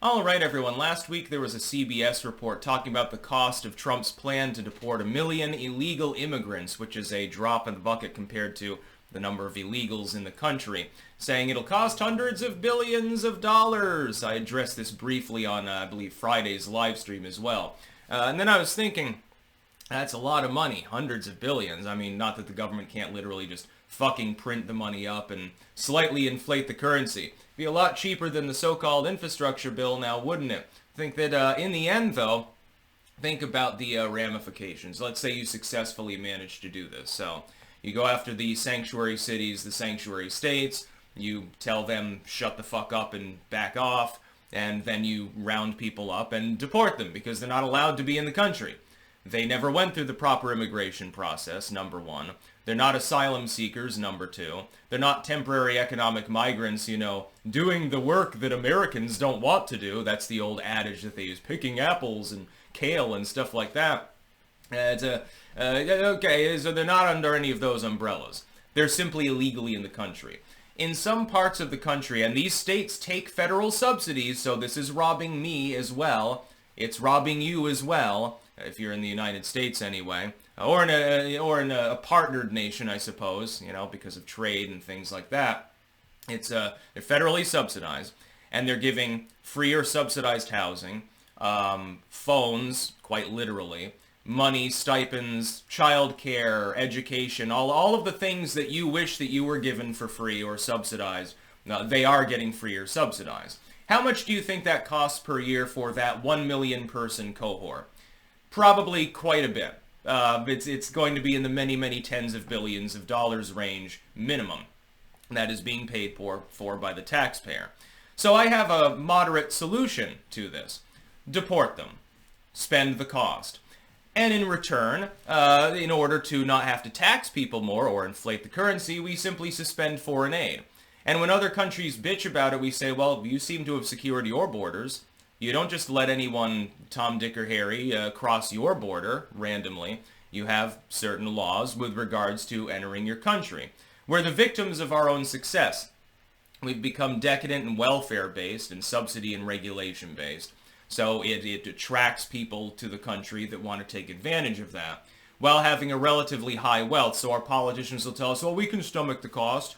All right, everyone. Last week there was a CBS report talking about the cost of Trump's plan to deport 1 million illegal immigrants, which is a drop in the bucket compared to the number of illegals in the country, saying it'll cost hundreds of billions of dollars. I addressed this briefly on, I believe, Friday's live stream as well. And then I was thinking, that's a lot of money, hundreds of billions. I mean, not that the government can't literally just fucking print the money up and slightly inflate the currency. Be a lot cheaper than the so-called infrastructure bill now, wouldn't it? Think that in the end, though, think about the ramifications. Let's say you successfully manage to do this. So you go after the sanctuary cities, the sanctuary states, you tell them shut the fuck up and back off, and then you round people up and deport them because they're not allowed to be in the country. They never went through the proper immigration process, number one. They're not asylum seekers, number two. They're not temporary economic migrants, doing the work that Americans don't want to do. That's the old adage that they use, picking apples and kale and stuff like that. Okay, so they're not under any of those umbrellas. They're simply illegally in the country. In some parts of the country, and these states take federal subsidies, so this is robbing me as well. It's robbing you as well, if you're in the United States anyway, or in a partnered nation, I suppose, because of trade and things like that. They're federally subsidized, and they're giving free or subsidized housing, phones, quite literally, money, stipends, childcare, education, all of the things that you wish that you were given for free or subsidized. They are getting free or subsidized. How much do you think that costs per year for that 1 million person cohort? Probably quite a bit. It's going to be in the many, many tens of billions of dollars range minimum that is being paid for by the taxpayer. So I have a moderate solution to this. Deport them. Spend the cost. And in return, in order to not have to tax people more or inflate the currency, we simply suspend foreign aid. And when other countries bitch about it, we say, well, you seem to have secured your borders. You don't just let anyone, Tom, Dick, or Harry, cross your border randomly. You have certain laws with regards to entering your country. We're the victims of our own success. We've become decadent and welfare-based and subsidy and regulation-based. So it attracts people to the country that want to take advantage of that while having a relatively high wealth. So our politicians will tell us, well, we can stomach the cost.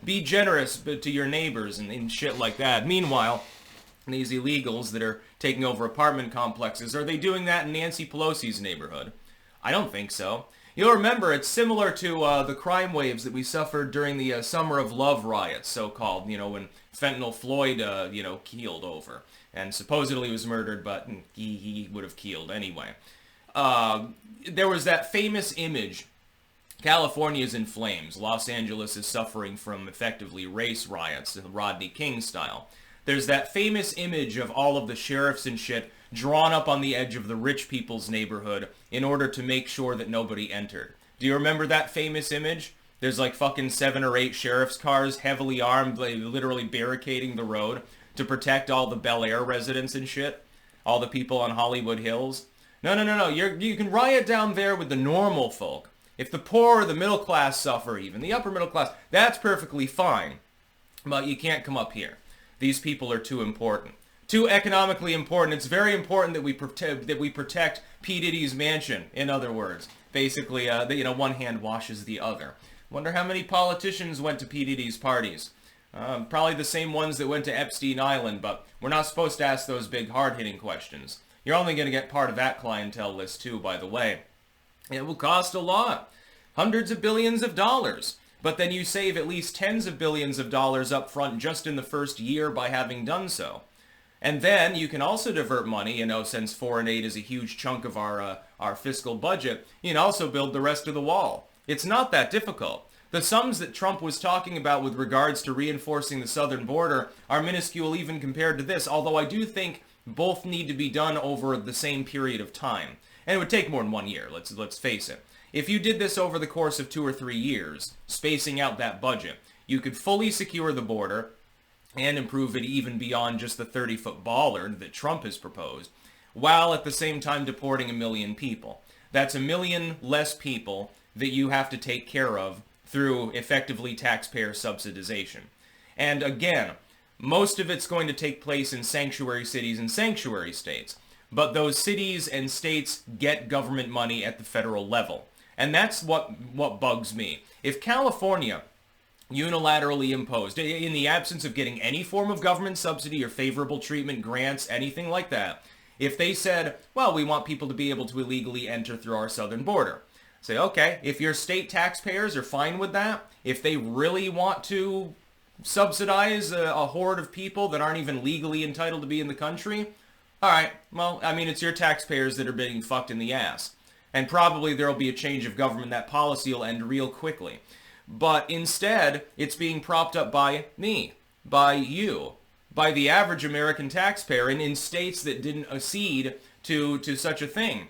Be generous to your neighbors and shit like that. Meanwhile, these illegals that are taking over apartment complexes, are they doing that in Nancy Pelosi's neighborhood? I don't think so. You'll remember it's similar to the crime waves that we suffered during the Summer of Love riots, so-called, when Fentanyl Floyd, keeled over. And supposedly was murdered, but he would have keeled anyway. There was that famous image, California's in flames. Los Angeles is suffering from effectively race riots, Rodney King style. There's that famous image of all of the sheriffs and shit drawn up on the edge of the rich people's neighborhood in order to make sure that nobody entered. Do you remember that famous image? There's like fucking 7 or 8 sheriff's cars, heavily armed, literally barricading the road to protect all the Bel Air residents and shit. All the people on Hollywood Hills. No. You can riot down there with the normal folk. If the poor or the middle class suffer, even the upper middle class, that's perfectly fine. But you can't come up here. These people are too important. Too economically important. It's very important that we protect P. Diddy's mansion, in other words. Basically, one hand washes the other. Wonder how many politicians went to P. Diddy's parties. Probably the same ones that went to Epstein Island, but we're not supposed to ask those big hard-hitting questions. You're only going to get part of that clientele list too, by the way. It will cost a lot. Hundreds of billions of dollars. But then you save at least tens of billions of dollars up front just in the first year by having done so. And then you can also divert money, since foreign aid is a huge chunk of our fiscal budget, you can also build the rest of the wall. It's not that difficult. The sums that Trump was talking about with regards to reinforcing the southern border are minuscule even compared to this, although I do think both need to be done over the same period of time. And it would take more than 1 year, let's face it. If you did this over the course of 2 or 3 years, spacing out that budget, you could fully secure the border and improve it even beyond just the 30-foot baller that Trump has proposed, while at the same time deporting 1 million people. That's 1 million less people that you have to take care of through effectively taxpayer subsidization. And again, most of it's going to take place in sanctuary cities and sanctuary states. But those cities and states get government money at the federal level. And that's what bugs me. If California unilaterally imposed, in the absence of getting any form of government subsidy or favorable treatment, grants, anything like that, if they said, well, we want people to be able to illegally enter through our southern border. Say, okay, if your state taxpayers are fine with that, if they really want to subsidize a horde of people that aren't even legally entitled to be in the country, all right, well, I mean, it's your taxpayers that are being fucked in the ass. And probably there'll be a change of government. That policy will end real quickly. But instead, it's being propped up by me, by you, by the average American taxpayer, and in states that didn't accede to such a thing.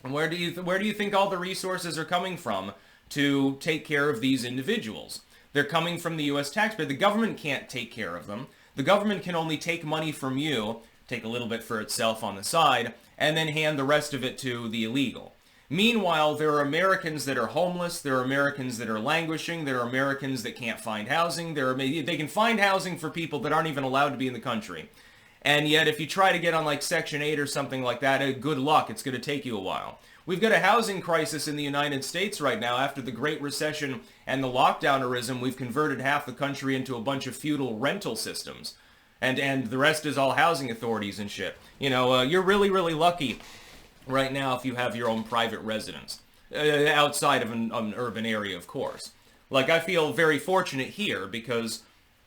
And where do you think all the resources are coming from to take care of these individuals? They're coming from the U.S. taxpayer. The government can't take care of them. The government can only take money from you, take a little bit for itself on the side, and then hand the rest of it to the illegal. Meanwhile, there are Americans that are homeless, there are Americans that are languishing, there are Americans that can't find housing, they can find housing for people that aren't even allowed to be in the country. And yet, if you try to get on like Section 8 or something like that, good luck, it's going to take you a while. We've got a housing crisis in the United States right now. After the Great Recession and the lockdownerism, we've converted half the country into a bunch of feudal rental systems. And the rest is all housing authorities and shit. You know, you're really, really lucky right now if you have your own private residence. Outside of an urban area, of course. Like, I feel very fortunate here because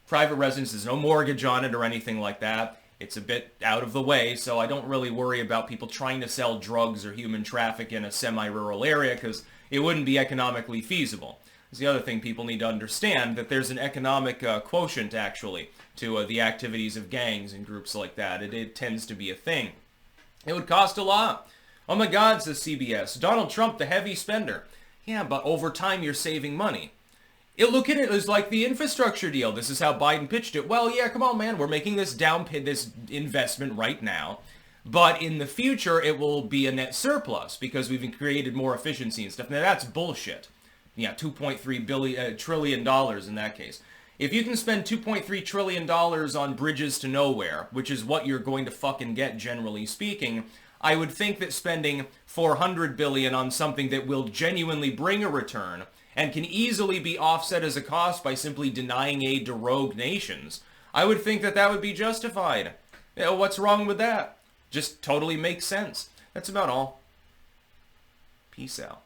private residence, there's no mortgage on it or anything like that. It's a bit out of the way, so I don't really worry about people trying to sell drugs or human traffic in a semi-rural area because it wouldn't be economically feasible. It's the other thing people need to understand, that there's an economic quotient, actually, to the activities of gangs and groups like that. It tends to be a thing. It would cost a lot. Oh my God, says CBS. Donald Trump, the heavy spender. Yeah, but over time you're saving money. Look at it as like the infrastructure deal. This is how Biden pitched it. Well, yeah, come on, man. We're making this this investment right now. But in the future, it will be a net surplus because we've created more efficiency and stuff. Now, that's bullshit. Yeah, $2.3 trillion in that case. If you can spend $2.3 trillion on bridges to nowhere, which is what you're going to fucking get, generally speaking, I would think that spending $400 billion on something that will genuinely bring a return and can easily be offset as a cost by simply denying aid to rogue nations, I would think that that would be justified. You know, what's wrong with that? Just totally makes sense. That's about all. Peace out.